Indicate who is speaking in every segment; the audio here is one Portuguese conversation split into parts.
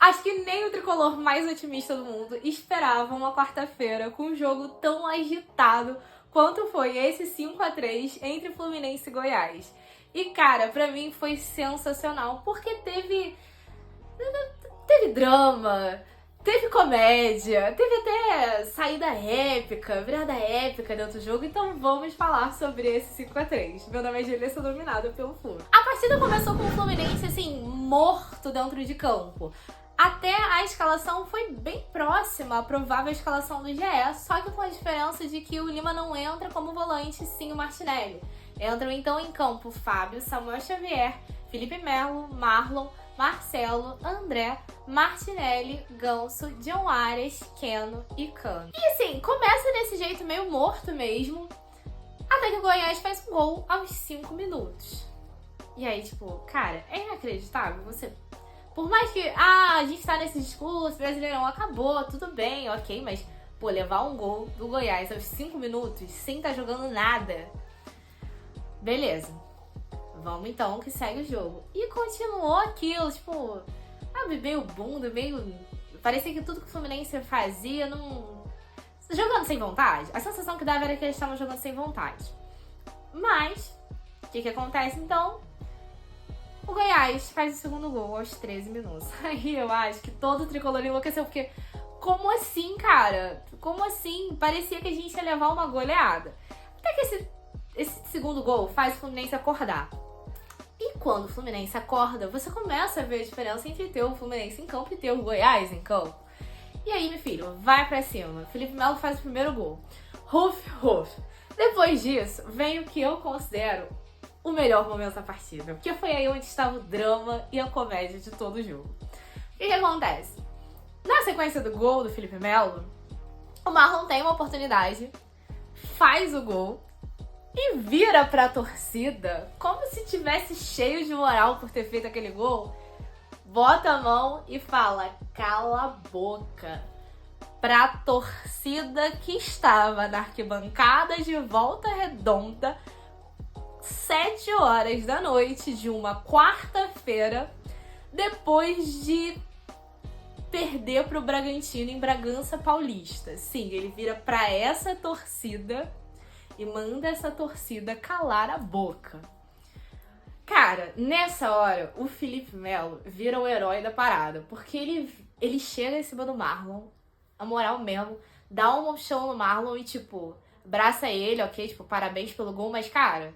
Speaker 1: Acho que nem o tricolor mais otimista do mundo esperava uma quarta-feira com um jogo tão agitado quanto foi esse 5-3 entre Fluminense e Goiás. E cara, pra mim foi sensacional, porque teve drama, teve comédia, teve até saída épica, virada épica dentro do jogo, então vamos falar sobre esse 5-3. Meu nome é Julia, sou dominada pelo Flu. A partida começou com o Fluminense, assim, morto dentro de campo. Até a escalação foi bem próxima à provável escalação do GE, só que com a diferença de que o Lima não entra como volante, sim o Martinelli. Entram então em campo Fábio, Samuel Xavier, Felipe Melo, Marlon, Marcelo, André, Martinelli, Ganso, John Arias, Keno e Cano. E assim, começa desse jeito meio morto mesmo, até que o Goiás faz um gol aos 5 minutos. E aí, tipo, cara, é inacreditável, por mais que, a gente tá nesse discurso, Brasileirão acabou, tudo bem, ok, mas, pô, levar um gol do Goiás aos 5 minutos, sem tá jogando nada, beleza. Vamos então, que segue o jogo. E continuou aquilo, tipo, meio bunda, meio... Parecia que tudo que o Fluminense fazia, não... Jogando sem vontade. A sensação que dava era que eles estavam jogando sem vontade. Mas, o que acontece então? O Goiás faz o segundo gol aos 13 minutos. Aí eu acho que todo o tricolor enlouqueceu, porque como assim, cara? Como assim? Parecia que a gente ia levar uma goleada. Até que esse segundo gol faz o Fluminense acordar. E quando o Fluminense acorda, você começa a ver a diferença entre ter o Fluminense em campo e ter o Goiás em campo. E aí, meu filho, vai pra cima. Felipe Melo faz o primeiro gol. Ruf. Depois disso, vem o que eu considero o melhor momento da partida, porque foi aí onde estava o drama e a comédia de todo o jogo. O que acontece? Na sequência do gol do Felipe Melo, o Marlon tem uma oportunidade, faz o gol e vira pra torcida como se tivesse cheio de moral por ter feito aquele gol, bota a mão e fala, cala a boca, pra torcida que estava na arquibancada de Volta Redonda 7 horas da noite de uma quarta-feira, depois de perder pro Bragantino em Bragança Paulista. Sim, ele vira pra essa torcida e manda essa torcida calar a boca. Cara, nessa hora, o Felipe Melo vira o herói da parada, porque ele chega em cima do Marlon, a moral mesmo, dá um chão no Marlon e, tipo, abraça ele, ok? Tipo, parabéns pelo gol, mas, cara,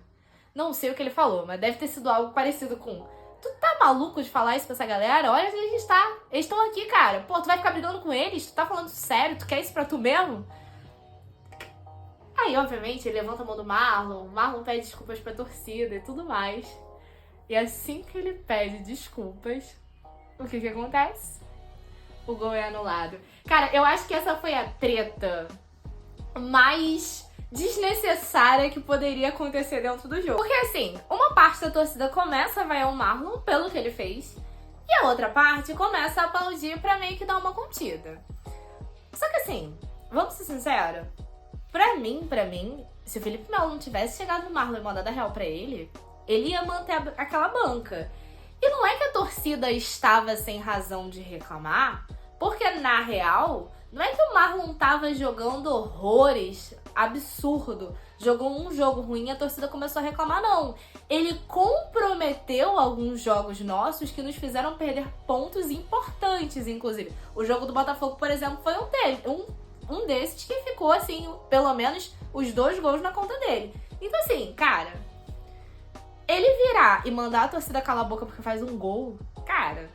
Speaker 1: não sei o que ele falou, mas deve ter sido algo parecido com: tu tá maluco de falar isso pra essa galera? Olha onde a gente tá. Eles estão aqui, cara. Pô, tu vai ficar brigando com eles? Tu tá falando sério? Tu quer isso pra tu mesmo? Aí, obviamente, ele levanta a mão do Marlon. O Marlon pede desculpas pra torcida e tudo mais. E assim que ele pede desculpas, o que acontece? O gol é anulado. Cara, eu acho que essa foi a treta mais desnecessária que poderia acontecer dentro do jogo. Porque assim, uma parte da torcida começa a vaiar o Marlon pelo que ele fez, e a outra parte começa a aplaudir pra meio que dar uma contida. Só que assim, vamos ser sinceros, pra mim, se o Felipe Melo não tivesse chegado no Marlon e mandado a real pra ele ia manter aquela banca. E não é que a torcida estava sem razão de reclamar, porque na real, não é que o Marlon tava jogando horrores, absurdo, jogou um jogo ruim e a torcida começou a reclamar, não. Ele comprometeu alguns jogos nossos que nos fizeram perder pontos importantes, inclusive. O jogo do Botafogo, por exemplo, foi um desses que ficou, assim, pelo menos os 2 gols na conta dele. Então, assim, cara, ele virar e mandar a torcida calar a boca porque faz um gol, cara,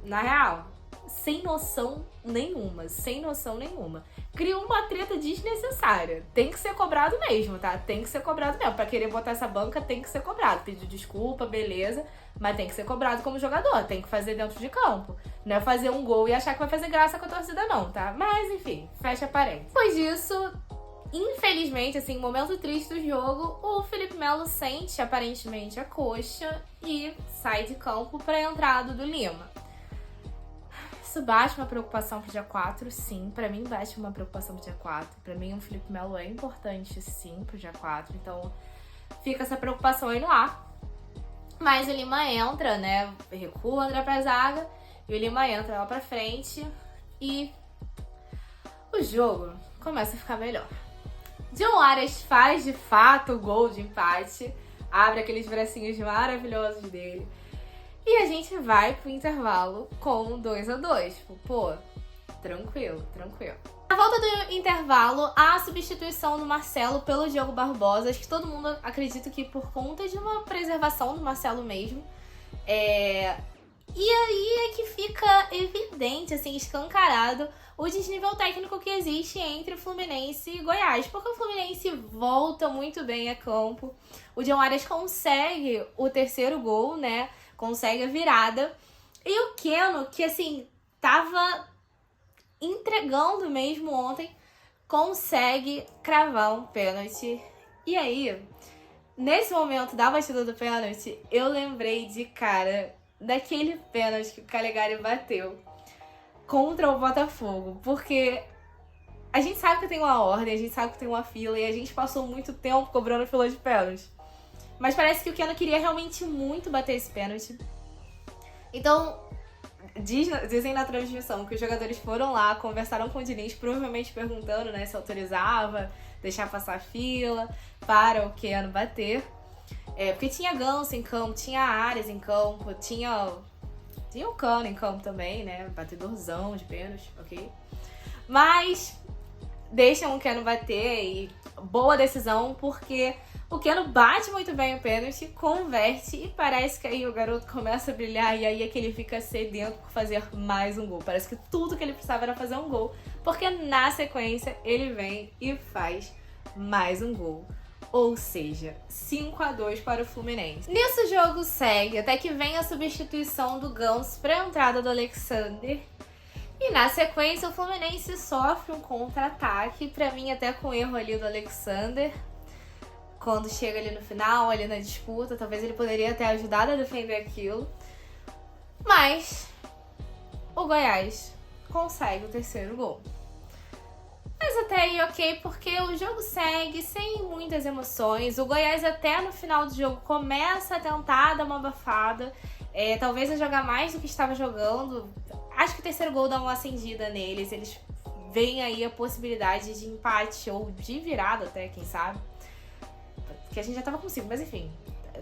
Speaker 1: na real, sem noção nenhuma. Criou uma treta desnecessária. Tem que ser cobrado mesmo, tá? Tem que ser cobrado mesmo. Pra querer botar essa banca, tem que ser cobrado. Pedir desculpa, beleza, mas tem que ser cobrado como jogador. Tem que fazer dentro de campo. Não é fazer um gol e achar que vai fazer graça com a torcida, não, tá? Mas, enfim, fecha parênteses. Depois disso, infelizmente, assim, momento triste do jogo, o Felipe Melo sente, aparentemente, a coxa e sai de campo pra entrada do Lima. Isso bate uma preocupação pro dia 4, sim. Pra mim bate uma preocupação pro dia 4. Pra mim o Felipe Melo é importante, sim, pro dia 4. Então fica essa preocupação aí no ar. Mas o Lima entra, né? Recua, André pra zaga. E o Lima entra lá pra frente e o jogo começa a ficar melhor. John Arias faz de fato o gol de empate, abre aqueles bracinhos maravilhosos dele. E a gente vai pro intervalo com 2-2. Tipo, pô, tranquilo. Na volta do intervalo, a substituição do Marcelo pelo Diogo Barbosa. Acho que todo mundo acredita que por conta de uma preservação do Marcelo mesmo. E aí é que fica evidente, assim, escancarado, o desnível técnico que existe entre Fluminense e Goiás. Porque o Fluminense volta muito bem a campo. O John Arias consegue o terceiro gol, né? Consegue a virada. E o Keno, que assim, tava entregando mesmo ontem, consegue cravar um pênalti. E aí, nesse momento da batida do pênalti, eu lembrei de cara daquele pênalti que o Calegari bateu contra o Botafogo. Porque a gente sabe que tem uma ordem, a gente sabe que tem uma fila, e a gente passou muito tempo cobrando fila de pênalti. Mas parece que o Keno queria realmente muito bater esse pênalti. Então, dizem na transmissão que os jogadores foram lá, conversaram com o Diniz, provavelmente perguntando, né, se autorizava deixar passar a fila para o Keno bater. Porque tinha Ganso em campo, tinha Arias em campo, tinha o Cano em campo também, né, batedorzão de pênalti, ok? Mas deixam o Keno bater e boa decisão, porque o Keno bate muito bem o pênalti, converte e parece que aí o garoto começa a brilhar, e aí é que ele fica sedento por fazer mais um gol. Parece que tudo que ele precisava era fazer um gol, porque na sequência ele vem e faz mais um gol. Ou seja, 5-2 para o Fluminense. Nisso o jogo segue, até que vem a substituição do Ganso para a entrada do Alexander. E na sequência o Fluminense sofre um contra-ataque, pra mim até com erro ali do Alexander. Quando chega ali no final, ali na disputa, talvez ele poderia ter ajudado a defender aquilo. Mas o Goiás consegue o terceiro gol. Mas até aí ok, porque o jogo segue sem muitas emoções. O Goiás até no final do jogo começa a tentar dar uma abafada. Talvez a jogar mais do que estava jogando. Acho que o terceiro gol dá uma acendida neles. Eles veem aí a possibilidade de empate ou de virada até, quem sabe. Que a gente já tava com 5, mas enfim,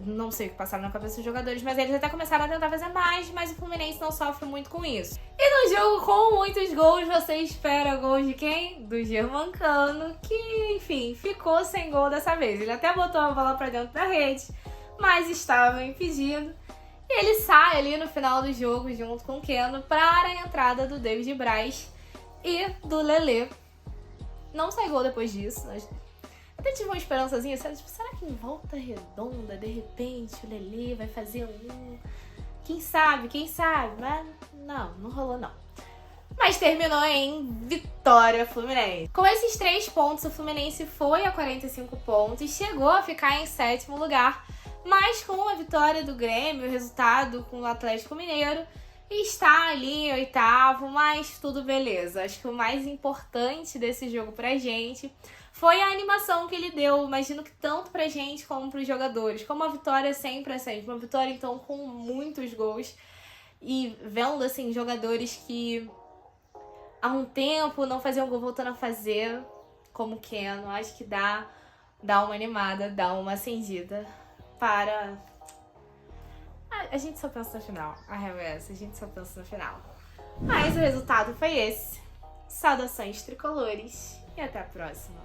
Speaker 1: não sei o que passaram na cabeça dos jogadores, mas eles até começaram a tentar fazer mais, mas o Fluminense não sofre muito com isso. E no jogo com muitos gols, você espera gols de quem? Do Germancano, que, enfim, ficou sem gol dessa vez. Ele até botou a bola pra dentro da rede, mas estava impedido. E ele sai ali no final do jogo, junto com o Keno, para a entrada do David Braz e do Lelê. Não sai gol depois disso, até tive uma esperançazinha, tipo, será que em Volta Redonda, de repente, o Lelê vai fazer um... Quem sabe? Mas não rolou não. Mas terminou em vitória Fluminense. Com esses 3 pontos, o Fluminense foi a 45 pontos e chegou a ficar em 7º lugar. Mas com a vitória do Grêmio, o resultado com o Atlético Mineiro, está ali em 8º, mas tudo beleza. Acho que o mais importante desse jogo pra gente foi a animação que ele deu, imagino que tanto pra gente como pros jogadores. Como a vitória sempre é sempre. Uma vitória, então, com muitos gols. E vendo, assim, jogadores que há um tempo não faziam gol voltando a fazer, como o Keno. Acho que dá uma animada, dá uma acendida para... A gente só pensa no final. A real é essa, a gente só pensa no final. Mas o resultado foi esse. Saudações tricolores e até a próxima.